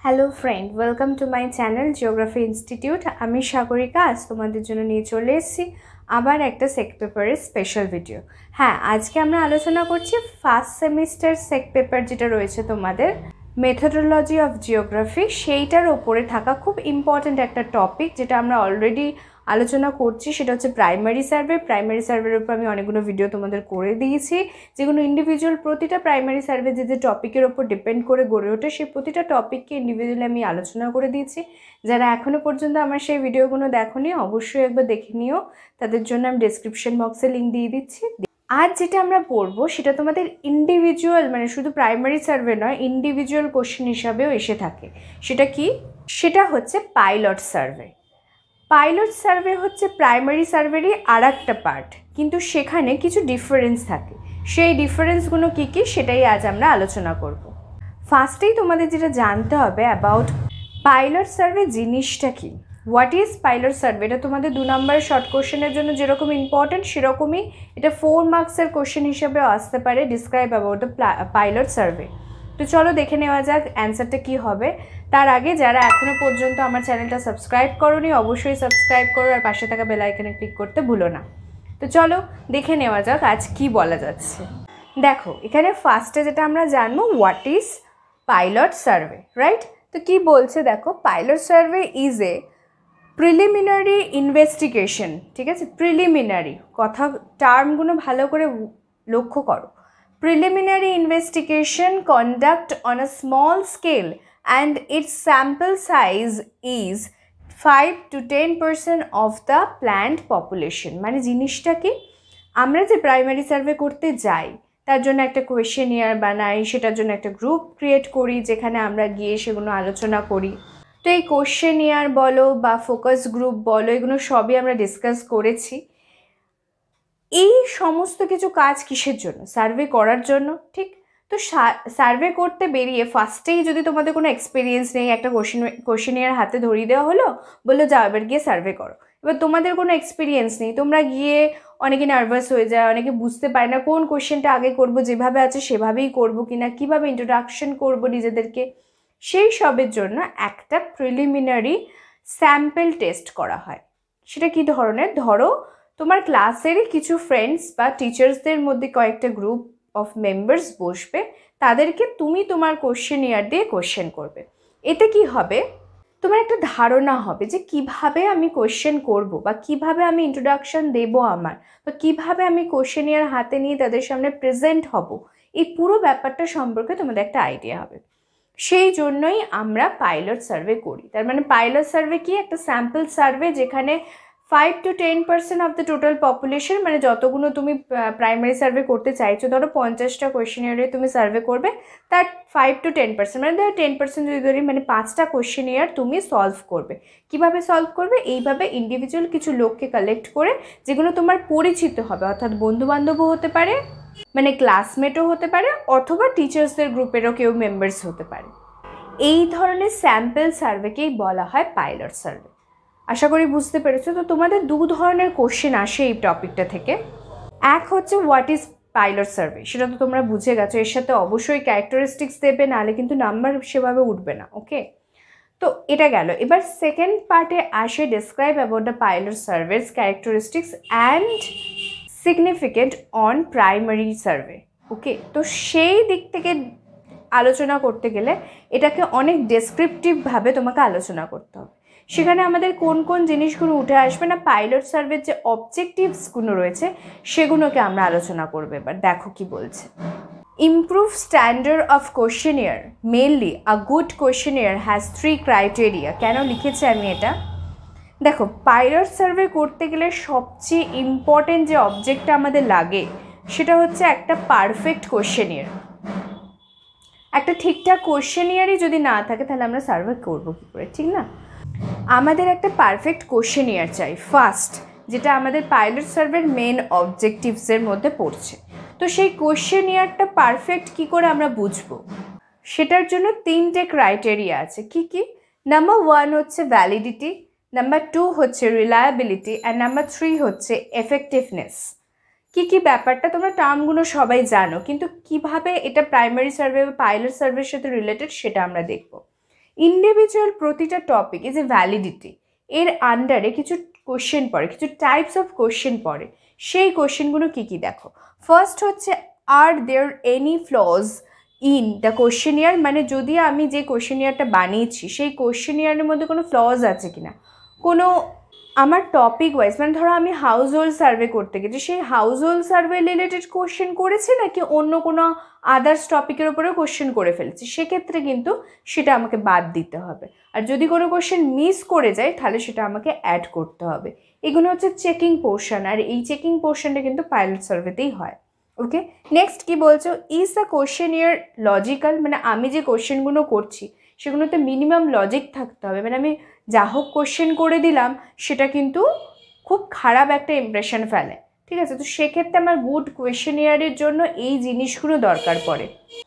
Hello friend, welcome to my channel geography institute. আমি সাগরিকা। আজ তোমাদের জন্য নিয়ে চলে এসেছি আবার একটা সেক পেপারের স্পেশাল ভিডিও। হ্যাঁ, আজকে আমরা আলোচনা করছি ফার্স্ট সেমিস্টার সেক পেপার যেটা রয়েছে তোমাদের মেথোডোলজি অফ জিওগ্রাফি, সেইটার ওপরে থাকা খুব ইম্পর্ট্যান্ট একটা টপিক যেটা আমরা অলরেডি আলোচনা করছি, সেটা হচ্ছে প্রাইমারি সার্ভে। প্রাইমারি সার্ভের উপর আমি অনেকগুলো ভিডিও তোমাদের করে দিয়েছি, যেগুলো ইন্ডিভিজুয়াল প্রতিটা প্রাইমারি সার্ভে যে টপিকের ওপর ডিপেন্ড করে গড়ে ওঠে সেই প্রতিটা টপিককে ইন্ডিভিজুয়ালি আমি আলোচনা করে দিয়েছি। যারা এখনও পর্যন্ত আমার সেই ভিডিওগুলো দেখোনি অবশ্যই একবার দেখে নিও, তাদের জন্য আমি ডেসক্রিপশন বক্সে লিঙ্ক দিয়ে দিচ্ছি। আজ যেটা আমরা পড়বো সেটা তোমাদের ইন্ডিভিজুয়াল, মানে শুধু প্রাইমারি সার্ভে নয়, ইন্ডিভিজুয়াল কোশ্চেন হিসাবেও এসে থাকে। সেটা কি? সেটা হচ্ছে পাইলট সার্ভে। পাইলট সার্ভে হচ্ছে প্রাইমারি সার্ভেরই আর একটা পার্ট, কিন্তু সেখানে কিছু ডিফারেন্স থাকে। সেই ডিফারেন্সগুলো কী কী সেটাই আজ আমরা আলোচনা করব। ফার্স্টেই তোমাদের যেটা জানতে হবে অ্যাবাউট পাইলট সার্ভে জিনিসটা কি। What is pilot survey? এটা তোমাদের 2 নম্বরের শর্ট কোশ্চেনের জন্য যেরকম ইম্পর্টেন্ট, সেরকমই এটা 4 মার্কসের কোশ্চেন হিসেবেও আসতে পারে। Describe about the pilot survey. তো চলো দেখে নেওয়া যাক অ্যান্সারটা কী হবে। তার আগে যারা এখনও পর্যন্ত আমার চ্যানেলটা সাবস্ক্রাইব করোনি অবশ্যই সাবস্ক্রাইব করো, আর পাশে থাকা বেল আইকনে ক্লিক করতে ভুলো না। তো চলো দেখে নেওয়া যাক আজ কি বলা যাচ্ছে। দেখো, এখানে ফার্স্টে যেটা আমরা জানবো, what is pilot survey, right? তো কি বলছে দেখো, pilot survey is a preliminary investigation. ঠিক আছে, প্রিলিমিনারি কথা, টার্মগুলো ভালো করে লক্ষ্য করো। Preliminary investigation conduct on a small scale and its sample size is 5 to 10% of the planned population. মানে জিনিসটা কি, আমরা যে প্রাইমারি সার্ভে করতে যাই তার জন্য একটা কোয়েশ্চেনিয়ার বানাই, সেটার জন্য একটা গ্রুপ ক্রিয়েট করি যেখানে আমরা গিয়ে সেগুলো আলোচনা করি। তো এই কোয়েশ্চেনিয়ার বলো বা ফোকাস গ্রুপ বলো, এগুলো সবই আমরা ডিসকাস করেছি। এই সমস্ত কিছু কাজ কিসের জন্য? সার্ভে করার জন্য, ঠিক? তো সার্ভে করতে বেরিয়ে ফার্স্টেই যদি তোমাদের কোনো এক্সপিরিয়েন্স নেই, একটা কোশ্চেনিয়ার হাতে ধরিয়ে দেওয়া হলো, বললো যাও এবার গিয়ে সার্ভে করো। এবার তোমাদের কোনো এক্সপিরিয়েন্স নেই, তোমরা গিয়ে অনেকে নার্ভাস হয়ে যায়, অনেকে বুঝতে পারে না কোন কোশ্চেনটা আগে করবো, যেভাবে আছে সেভাবেই করবো কিনা, কীভাবে ইন্ট্রোডাকশন করবো নিজেদেরকে। সেই সবের জন্য একটা প্রিলিমিনারি স্যাম্পল টেস্ট করা হয়। সেটা কী ধরনের? ধরো তোমার ক্লাসেরই কিছু ফ্রেন্ডস বা টিচার্সদের মধ্যে কয়েকটা গ্রুপ অফ মেম্বার্স বসবে, তাদেরকে তুমি তোমার কোশ্চেনিয়ার দিয়ে কোশ্চেন করবে। এতে কি হবে, তোমার একটা ধারণা হবে যে কিভাবে আমি কোশ্চেন করব, বা কিভাবে আমি ইন্ট্রোডাকশন দেবো আমার, বা কিভাবে আমি কোশ্চেনিয়ার হাতে নিয়ে তাদের সামনে প্রেজেন্ট হব। এই পুরো ব্যাপারটা সম্পর্কে তোমাদের একটা আইডিয়া হবে। সেই জন্যই আমরা পাইলট সার্ভে করি। তার মানে পাইলট সার্ভে কি? একটা স্যাম্পল সার্ভে যেখানে 5 to 10% of the total population, মানে যতগুলো তুমি প্রাইমারি সার্ভে করতে চাইছো, ধরো 50টা কোয়েশ্চেনিয়ারে তুমি সার্ভে করবে, তার 5 to 10%, মানে ধরো 10% যদি ধরি, মানে 5টা কোয়েশ্চেনিয়ার তুমি সলভ করবে। কিভাবে সলভ করবে? এইভাবে ইন্ডিভিজুয়াল কিছু লোককে কালেক্ট করে, যেগুলো তোমার পরিচিত হবে, অর্থাৎ বন্ধুবান্ধবও হতে পারে, মানে ক্লাসমেটও হতে পারে, অথবা টিচার্সদের গ্রুপেরও কেউ মেম্বার্স হতে পারে। এই ধরনের স্যাম্পল সার্ভেকেই বলা হয় পাইলট সার্ভে। আশা করি বুঝতে পেরেছো। তো তোমাদের 2 ধরনের কোশ্চেন আসে এই টপিকটা থেকে। এক হচ্ছে হোয়াট ইজ পাইলট সার্ভে, সেটা তো তোমরা বুঝে গেছো। এর সাথে অবশ্যই ক্যারেক্টারিস্টিক্স দেবে, নাহলে কিন্তু নাম্বার সেভাবে উঠবে না। ওকে, তো এটা গেল। এবার সেকেন্ড পার্টে আসে describe about the pilot surveys characteristics and significant on primary survey. Okay, তো সেই দিক থেকে আলোচনা করতে গেলে এটাকে অনেক ডেসক্রিপটিভভাবে তোমাকে আলোচনা করতে হবে। সেখানে আমাদের কোন কোন জিনিসগুলো উঠে আসবে না, পাইলট সার্ভের যে অবজেক্টিভসগুলো রয়েছে সেগুলোকে আমরা আলোচনা করবো। এবার দেখো কি বলছে। Improve standard of questionnaire, mainly a good questionnaire has 3 criteria. কেন লিখেছি আমি এটা? দেখো, পাইলট সার্ভে করতে গেলে সবচেয়ে ইম্পর্টেন্ট যে অবজেক্টটা আমাদের লাগে সেটা হচ্ছে একটা পারফেক্ট কোশ্চেনিয়ার। একটা ঠিকঠাক কোশ্চেনিয়ারই যদি না থাকে তাহলে আমরা সার্ভে করবো কী করে, ঠিক না? আমাদের একটা পারফেক্ট কোশ্চেনিয়ার চাই ফার্স্ট, যেটা আমাদের পাইলট সার্ভের মেন অবজেক্টিভসের মধ্যে পড়ছে। তো সেই কোশ্চেনিয়ারটা পারফেক্ট কী করে আমরা বুঝবো? সেটার জন্য 3টে ক্রাইটেরিয়া আছে। কি কি? নাম্বার 1 হচ্ছে ভ্যালিডিটি, নাম্বার 2 হচ্ছে রিলায়াবিলিটি, অ্যান্ড নাম্বার 3 হচ্ছে এফেক্টিভনেস। কি কি ব্যাপারটা তোমরা টার্মগুলো সবাই জানো, কিন্তু কিভাবে এটা প্রাইমারি সার্ভে বা পাইলট সার্ভের সাথে রিলেটেড সেটা আমরা দেখব। ইন্ডিভিজুয়াল প্রতিটা টপিক ইজ এ ভ্যালিডিটি, এর আন্ডারে কিছু কোশ্চেন পড়ে, কিছু টাইপস অফ কোশ্চেন পড়ে। সেই কোশ্চেনগুলো কী কী দেখো। ফার্স্ট হচ্ছে are there any flaws in the questionnaire, মানে যদি আমি যে কোশ্চেনিয়ারটা বানিয়েছি সেই কোশ্চেনিয়ারের মধ্যে কোনো ফ্লজ আছে কিনা, কোনো আমার টপিক ওয়াইজ, মানে ধরো আমি হাউস হোল্ড সার্ভে করতে গেছি, সেই house hold survey related question করেছি নাকি অন্য কোনো আদার্স টপিকের ওপরেও কোশ্চেন করে ফেলেছি, সেক্ষেত্রে কিন্তু সেটা আমাকে বাদ দিতে হবে। আর যদি কোনো কোশ্চেন মিস করে যায় তাহলে সেটা আমাকে অ্যাড করতে হবে। এগুলো হচ্ছে চেকিং পোর্শন, আর এই চেকিং পোর্শনটা কিন্তু পাইলট সার্ভেতেই হয়। ওকে, নেক্সট কি বলছো, is the question year logical, মানে আমি যে কোশ্চেনগুলো করছি সেগুলোতে মিনিমাম লজিক থাকতে হবে, মানে আমি যা হোক কোশ্চেন করে দিলাম সেটা কিন্তু খুব খারাপ একটা ইমপ্রেশন ফেলে, ঠিক আছে। তো সেক্ষেত্রে আমার গুড কোয়েশ্চেনিয়ারের জন্য এই জিনিসগুলো দরকার পড়ে।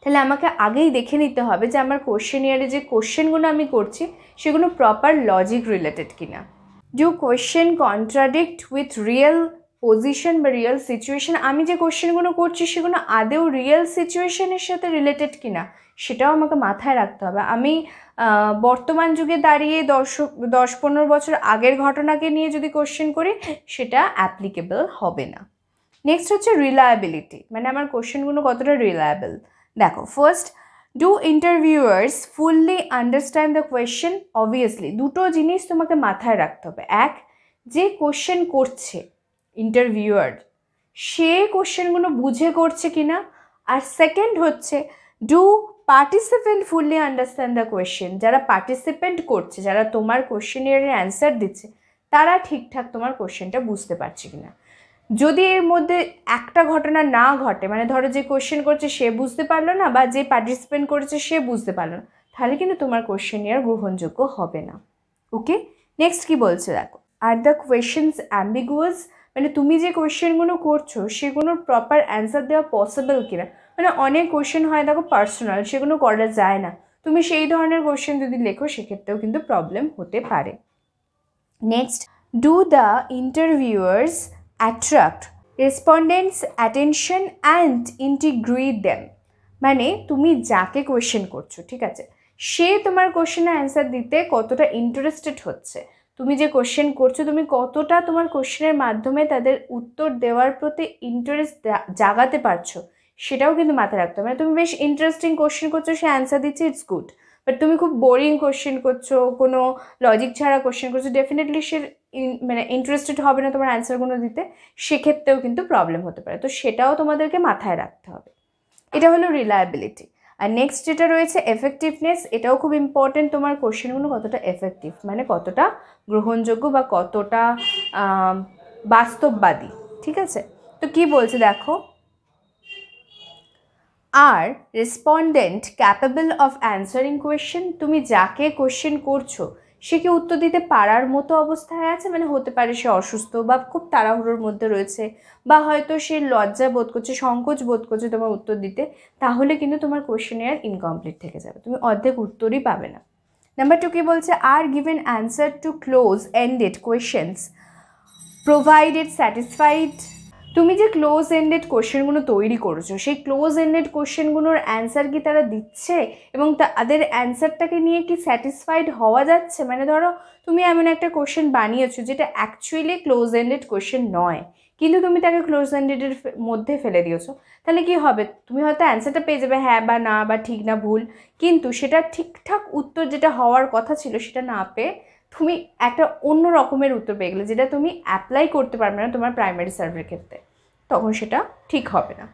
তাহলে আমাকে আগেই দেখে নিতে হবে যে আমার কোয়েশ্চেনিয়ারে যে কোশ্চেনগুলো আমি করছি সেগুলো প্রপার লজিক রিলেটেড কিনা। Do question contradict with real position বা রিয়েল সিচুয়েশন, আমি যে কোশ্চেনগুলো করছি সেগুলো আদেও রিয়েল সিচুয়েশনের সাথে রিলেটেড কিনা সেটাও আমাকে মাথায় রাখতে হবে। আমি বর্তমান যুগে দাঁড়িয়ে 10-15 বছর আগের ঘটনাকে নিয়ে যদি কোশ্চেন করি সেটা অ্যাপ্লিকেবল হবে না। নেক্সট হচ্ছে রিলায়েবিলিটি, মানে আমার কোশ্চেনগুলো কতটা রিলায়েবল। দেখো, first, do interviewers fully understand the question. Obviously দুটো জিনিস তোমাকে মাথায় রাখতে হবে। এক, যে কোশ্চেন করছে ইন্টারভিউয়ার সে কোশ্চেনগুলো বুঝে করছে কিনা, আর সেকেন্ড হচ্ছে do participant fully understand the question, যারা পার্টিসিপেন্ট করছে, যারা তোমার কোশ্চেনিয়ারের অ্যান্সার দিচ্ছে তারা ঠিকঠাক তোমার কোশ্চেনটা বুঝতে পারছে কিনা। যদি এর মধ্যে একটা ঘটনা না ঘটে, মানে ধরো যে কোশ্চেন করছে সে বুঝতে পারলো না বা যে পার্টিসিপেন্ট করেছে সে বুঝতে পারলো না, তাহলে কিন্তু তোমার কোশ্চেনিয়ার গ্রহণযোগ্য হবে না। ওকে, নেক্সট কি বলছে দেখো, আর দ্য কোয়েশ্চেন্স অ্যাম্বিগুয়াস, মানে তুমি যে কোয়েশ্চেনগুলো করছো সেগুলোর প্রপার অ্যান্সার দেওয়া পসিবল কিনা। মানে অনেক কোয়েশ্চেন হয় দেখো পার্সোনাল, সেগুলো করা যায় না, তুমি সেই ধরনের কোয়েশ্চেন যদি লেখো সেক্ষেত্রেও কিন্তু প্রবলেম হতে পারে। Next, do the interviewers attract respondents attention and integrate them, মানে তুমি যাকে কোয়েশ্চেন করছো, ঠিক আছে, সে তোমার কোয়েশ্চেনের অ্যান্সার দিতে কতটা ইন্টারেস্টেড হচ্ছে, তুমি যে কোয়েশ্চেন করছো তুমি কতটা তোমার কোয়েশ্চেনের মাধ্যমে তাদের উত্তর দেওয়ার প্রতি ইন্টারেস্ট জাগাতে পারছো, সেটাও কিন্তু মাথায় রাখতে হবে। মানে তুমি বেশ ইন্টারেস্টিং কোয়েশ্চেন করছো, সে অ্যান্সার দিচ্ছে, ইটস গুড, বাট তুমি খুব বোরিং কোয়েশ্চেন করছো, কোনো লজিক ছাড়া কোয়েশ্চেন করছো, ডেফিনেটলি সে মানে ইন্টারেস্টেড হবে না তোমার অ্যান্সারগুলো দিতে, সেক্ষেত্রেও কিন্তু প্রবলেম হতে পারে। তো সেটাও তোমাদেরকে মাথায় রাখতে হবে। এটা হলো রিলায়েবিলিটি। আর নেক্সট যেটা রয়েছে এফেক্টিভনেস, এটাও খুব ইম্পর্টেন্ট, তোমার কোশ্চেনগুলো কতটা এফেক্টিভ, মানে কতটা গ্রহণযোগ্য বা কতটা বাস্তববাদী, ঠিক আছে। তো কি বলছে দেখো, are respondent capable of answering question, তুমি যাকে কোয়েশ্চেন করছো সে কি উত্তর দিতে পারার মতো অবস্থায় আছে, মানে হতে পারে সে অসুস্থ বা খুব তাড়াহুড়োর মধ্যে রয়েছে, বা হয়তো সে লজ্জা বোধ করছে, সংকোচ বোধ করছে তোমার উত্তর দিতে, তাহলে কিন্তু তোমার কোয়েশ্চেনিয়ার ইনকমপ্লিট থেকে যাবে, তুমি অর্ধেক উত্তরই পাবে না। নাম্বার 2 কি বলছে, আর given answer to close ended questions provided satisfied, তুমি যে ক্লোজ এন্ডেড কোশ্চেনগুলো তৈরি করেছো সেই ক্লোজ এন্ডেড কোশ্চেনগুলোর অ্যান্সার কি তারা দিচ্ছে এবং তাদের অ্যান্সারটাকে নিয়ে কি স্যাটিসফাইড হওয়া যাচ্ছে। মানে ধরো তুমি এমন একটা কোশ্চেন বানিয়েছো যেটা অ্যাকচুয়ালি ক্লোজ এন্ডেড কোশ্চেন নয়, কিন্তু তুমি তাকে ক্লোজ এন্ডেডের মধ্যে ফেলে দিয়েছো, তাহলে কি হবে, তুমি হয়তো অ্যান্সারটা পেয়ে যাবে হ্যাঁ বা না বা ঠিক না ভুল, কিন্তু সেটা ঠিকঠাক উত্তর যেটা হওয়ার কথা ছিল সেটা না পেয়ে তুমি একটা অন্য রকমের উত্তর পেয়ে গেলে, যেটা তুমি অ্যাপ্লাই করতে পারবে না তোমার প্রাইমারি সার্ভের ক্ষেত্রে, তখন সেটা ঠিক হবে না।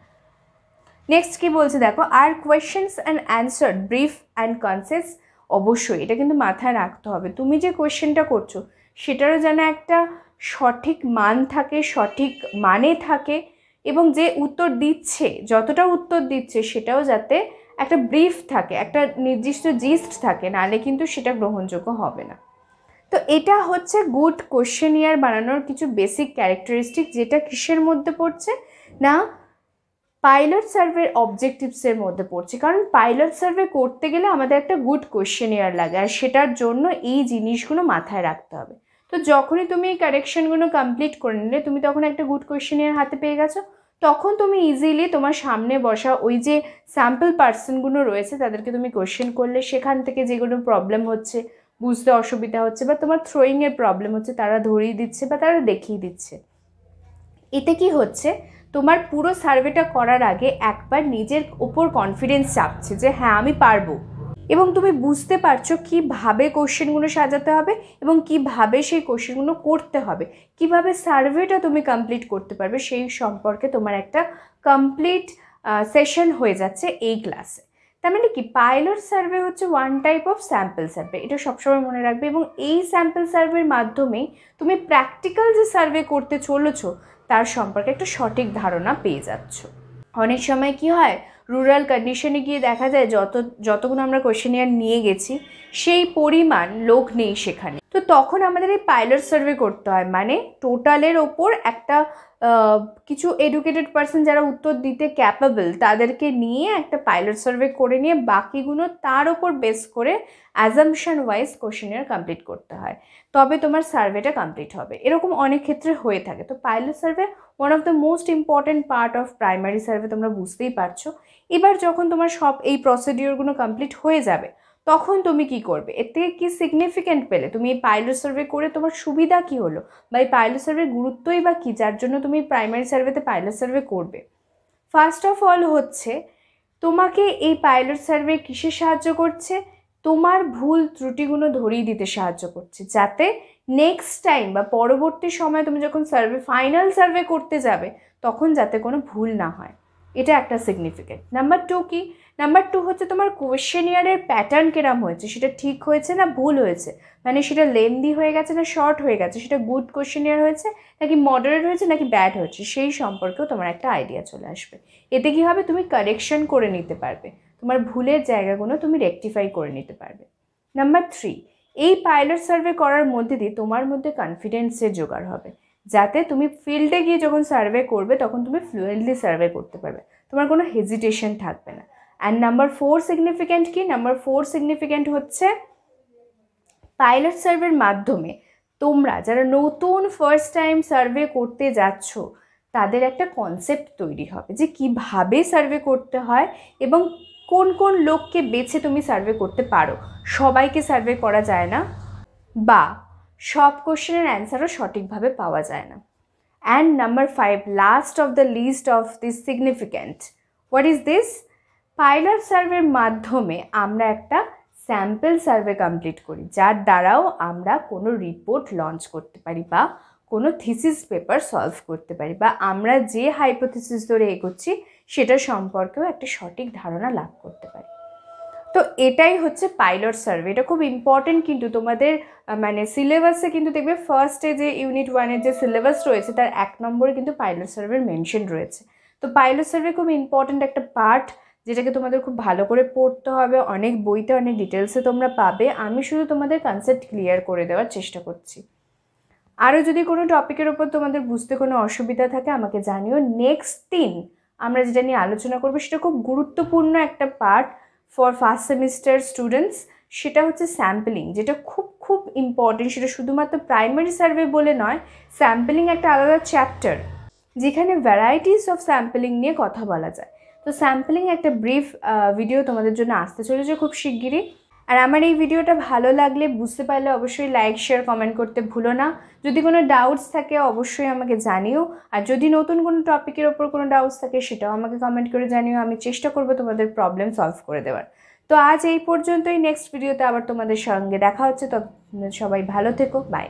নেক্সট কি বলছে দেখো, are questions and answer brief and concise, অবশ্যই এটা কিন্তু মাথায় রাখতে হবে, তুমি যে কোয়েশ্চেনটা করছো সেটারও যেন একটা সঠিক মান থাকে, সঠিক মানে থাকে, এবং যে উত্তর দিচ্ছে, যতটা উত্তর দিচ্ছে সেটাও যাতে একটা ব্রিফ থাকে, একটা নির্দিষ্ট জিস্ট থাকে, নাহলে কিন্তু সেটা গ্রহণযোগ্য হবে না। তো এটা হচ্ছে গুড কোশ্চেনিয়ার বানানোর কিছু বেসিক ক্যারেক্টারিস্টিক, যেটা কিসের মধ্যে পড়ছে না, পাইলট সার্ভের অবজেক্টিভসের মধ্যে পড়ছে। কারণ পাইলট সার্ভে করতে গেলে আমাদের একটা গুড কোশ্চেনিয়ার লাগে, আর সেটার জন্য এই জিনিসগুলো মাথায় রাখতে হবে। তো যখনই তুমি এই কারেকশনগুলো কমপ্লিট করে নিলে তুমি তখন একটা গুড কোশ্চেনিয়ার হাতে পেয়ে গেছো, তখন তুমি ইজিলি তোমার সামনে বসা ওই যে স্যাম্পল পার্সনগুলো রয়েছে তাদেরকে তুমি কোয়েশ্চেন করলে সেখান থেকে যেগুলো প্রবলেম হচ্ছে, বুঝতে অসুবিধা হচ্ছে বা তোমার থ্রোয়িংয়ের প্রবলেম হচ্ছে, তারা ধরিয়ে দিচ্ছে বা তারা দেখিয়ে দিচ্ছে। এতে কি হচ্ছে, তোমার পুরো সার্ভেটা করার আগে একবার নিজের ওপর কনফিডেন্স চাপছে যে হ্যাঁ আমি পারবো, এবং তুমি বুঝতে পারছো কীভাবে কোশ্চেনগুলো সাজাতে হবে এবং কীভাবে সেই কোশ্চেনগুলো করতে হবে, কিভাবে সার্ভেটা তুমি কমপ্লিট করতে পারবে, সেই সম্পর্কে তোমার একটা কমপ্লিট সেশন হয়ে যাচ্ছে এই ক্লাসে। তার মানে কি, পাইলট সার্ভে হচ্ছে one type of sample survey, এটা সবসময় মনে রাখবে। এবং এই স্যাম্পল সার্ভের মাধ্যমেই তুমি প্র্যাকটিক্যাল যে সার্ভে করতে চলেছো তার সম্পর্কে একটা সঠিক ধারণা পেয়ে যাচ্ছ। অনেক সময় কি হয়, রুরাল কন্ডিশনে গিয়ে দেখা যায় যতগুলো আমরা কোয়েশ্চেনিয়ার নিয়ে গেছি সেই পরিমাণ লোক নেই সেখানে, তো তখন আমাদের এই পাইলট সার্ভে করতে হয়। মানে টোটালের ওপর একটা কিছু এডুকেটেড পার্সন যারা উত্তর দিতে ক্যাপাবল তাদেরকে নিয়ে একটা পাইলট সার্ভে করে নিয়ে বাকিগুলো তার ওপর বেস করে অ্যাজাম্পশন ওয়াইজ কোয়েশ্চেনিয়ার কমপ্লিট করতে হয়, তবে তোমার সার্ভেটা কমপ্লিট হবে। এরকম অনেক ক্ষেত্রে হয়ে থাকে। তো pilot survey one of the most important part of primary survey, তোমরা বুঝতেই পারছো। এবার যখন তোমার সব এই প্রসিডিওরগুলো কমপ্লিট হয়ে যাবে তখন তুমি কি করবে, এর থেকে কী সিগনিফিক্যান্ট পেলে, তুমি এই পাইলট সার্ভে করে তোমার সুবিধা কি হলো, বা এই পাইলট সার্ভের গুরুত্বই বা কী যার জন্য তুমি প্রাইমারি সার্ভেতে পাইলট সার্ভে করবে। ফার্স্ট অফ অল হচ্ছে, তোমাকে এই পাইলট সার্ভে কিসে সাহায্য করছে, তোমার ভুল ত্রুটিগুলো ধরিয়ে দিতে সাহায্য করছে, যাতে নেক্সট টাইম বা পরবর্তী সময় তুমি যখন ফাইনাল সার্ভে করতে যাবে তখন যাতে কোনো ভুল না হয়, এটা একটা সিগনিফিকেন্ট। নাম্বার টু কি, নাম্বার টু হচ্ছে তোমার কোয়েশ্চেনিয়ারের প্যাটার্ন কিরম হয়েছে, সেটা ঠিক হয়েছে না ভুল হয়েছে, মানে সেটা লেন্দি হয়ে গেছে না শর্ট হয়ে গেছে, সেটা গুড কোয়েশ্চেনিয়ার হয়েছে নাকি মডারেট হয়েছে নাকি ব্যাড হয়েছে, সেই সম্পর্কেও তোমার একটা আইডিয়া চলে আসবে। এতে কি হবে, তুমি কারেকশন করে নিতে পারবে, তোমার ভুলের জায়গাগুলো তুমি রেকটিফাই করে নিতে পারবে। নাম্বার থ্রি, এই পাইলট সার্ভে করার মধ্যে দিয়ে তোমার মধ্যে কনফিডেন্সের জোগাড় হবে, যাতে তুমি ফিল্ডে গিয়ে যখন সার্ভে করবে তখন তুমি ফ্লুয়েন্টলি সার্ভে করতে পারবে, তোমার কোনো হেজিটেশন থাকবে না। অ্যান্ড নাম্বার ফোর সিগনিফিক্যান্ট কি, নাম্বার ফোর সিগনিফিক্যান্ট হচ্ছে পাইলট সার্ভের মাধ্যমে তোমরা যারা নতুন ফার্স্ট টাইম সার্ভে করতে যাচ্ছ তাদের একটা কনসেপ্ট তৈরি হবে যে কিভাবে সার্ভে করতে হয় এবং কোন কোন লোককে বেছে তুমি সার্ভে করতে পারো। সবাইকে সার্ভে করা যায় না বা সব কোশ্চেনের অ্যান্সারও সঠিকভাবে পাওয়া যায় না। And number five, last of the list of this significant, what is this, pilot সার্ভের মাধ্যমে আমরা একটা স্যাম্পল সার্ভে কমপ্লিট করি, যার দ্বারাও আমরা কোনো রিপোর্ট লঞ্চ করতে পারি বা কোনো থিসিস পেপার সলভ করতে পারি, বা আমরা যে হাইপোথিসিস ধরে এগোচ্ছি সেটা সম্পর্কেও একটা সঠিক ধারণা লাভ করতে পারি। তো এটাই হচ্ছে পাইলট সার্ভে। এটা খুব ইম্পর্টেন্ট, কিন্তু তোমাদের মানে সিলেবাসে কিন্তু দেখবে ফার্স্টে যে ইউনিট ওয়ানের যে সিলেবাস রয়েছে তার 1 নম্বরে কিন্তু পাইলট সার্ভের মেনশন রয়েছে। তো পাইলট সার্ভে খুব ইম্পর্টেন্ট একটা পার্ট, যেটাকে তোমাদের খুব ভালো করে পড়তে হবে, অনেক বইতে অনেক ডিটেলসে তোমরা পাবে। আমি শুধু তোমাদের কনসেপ্ট ক্লিয়ার করে দেওয়ার চেষ্টা করছি। আরও যদি কোনো টপিকের ওপর তোমাদের বুঝতে কোনো অসুবিধা থাকে আমাকে জানিও। নেক্সট দিন আমরা যেটা নিয়ে আলোচনা করবো সেটা খুব গুরুত্বপূর্ণ একটা part for first semester students, সেটা হচ্ছে স্যাম্পলিং, যেটা খুব খুব ইম্পর্টেন্ট। সেটা শুধুমাত্র প্রাইমারি সার্ভে বলে নয়, স্যাম্পলিং একটা আলাদা চ্যাপ্টার যেখানে ভ্যারাইটিস অফ স্যাম্পলিং নিয়ে কথা বলা যায়। তো স্যাম্পলিং একটা ব্রিফ ভিডিও তোমাদের জন্য আসতে চলেছে খুব শিগগিরই। আর আমার এই ভিডিওটা ভালো লাগলে, বুঝতে পারলে অবশ্যই লাইক শেয়ার কমেন্ট করতে ভুলো না। যদি কোনো ডাউটস থাকে অবশ্যই আমাকে জানিও, আর যদি নতুন কোনো টপিকের ওপর কোনো ডাউটস থাকে সেটাও আমাকে কমেন্ট করে জানিও, আমি চেষ্টা করব তোমাদের প্রবলেম সলভ করে দেওয়ার। তো আজ এই পর্যন্তই, নেক্সট ভিডিওতে আবার তোমাদের সঙ্গে দেখা হচ্ছে। তো সবাই ভালো থেকো, বাই।